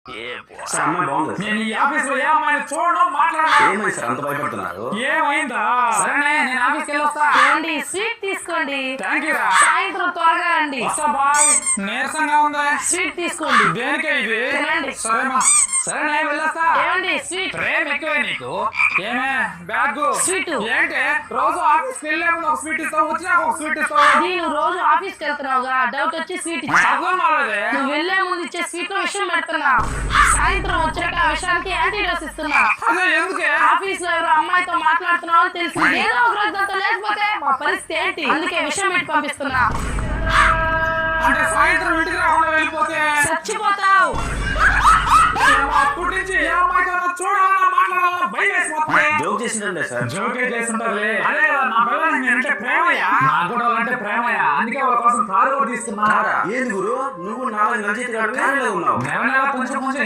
Sir అమ్మాయి బాగుంది. నేను ఈ ఆఫీస్ లో ఏ అమ్మాయిని చూడడం మాట్లాడడం. ఏమైంది సార్ అంత భయపడుతున్నారు? ఏమైందా? సరేనే నేను ఆఫీస్కి వెళ్ళొస్తా. ఏమండి స్వీట్ తీసుకోండి. థ్యాంక్ యూ రా. సాయంత్రం త్వరగా రండి. వస్తా బాయ్. నీరసంగా ఉందా? స్వీట్ తీసుకోండి. దేనికే ఇది? తినండి. సరేమా సరేనే వెళ్ళొస్తా. ఏమండి స్వీట్. ప్రేమ ఎక్కువే నీకు. ఏమే బ్యాగ్ స్వీట్. ఏంటి రోజు ఆఫీస్కి వెళ్ళే ముందు ఒక స్వీట్ ఇస్తావు, వచ్చినాక ఒక స్వీట్ ఇస్తావు. నేను రోజు ఆఫీస్కి వెళ్తున్నావుగా, డౌట్ వచ్చి స్వీట్ ఇచ్చా. అర్థం కాలేదే. నువ్వు వెళ్లే ముందు ఇచ్చే స్వీట్ లో విషయం పెడుతున్నా. సాయంత్రం వచ్చాక ఆ విషయానికి యాంటీడోస్ ఇస్తున్నా. అదే ఎందుకే? ఆఫీస్ లో ఎవరో అమ్మాయితో మాట్లాడుతున్నావు అని తెలిసి ఏదో ఒక రోజు దాంతో లేకపోతే మా పరిస్థితి ఏంటి? అందుకే విషయం పెట్టి పంపిస్తున్నా. అంటే సాయంత్రం ఇంటికి రాకుండా వెళ్ళిపోతే చచ్చిపోతావు. అప్పటి నుంచి ఏ అమ్మాయితో చూడాలన్నా మాట్లాడాలన్నా భయం వేసిపోతుంది. జోక్ చేసిండే సార్. జోకే చేస్తుంటారులే. అదే నా పిల్లలకి నేనంటే ప్రేమయ్యా. నాకు కూడా వాళ్ళంటే ప్రేమయ్యా. అందుకే వాళ్ళ కోసం కారు కూడా తీసుకున్నా. ఏంది గురు నువ్వు నాలుగు నంచితి కారులో ఉన్నావు? నెల నెల కొంచెం కొంచెం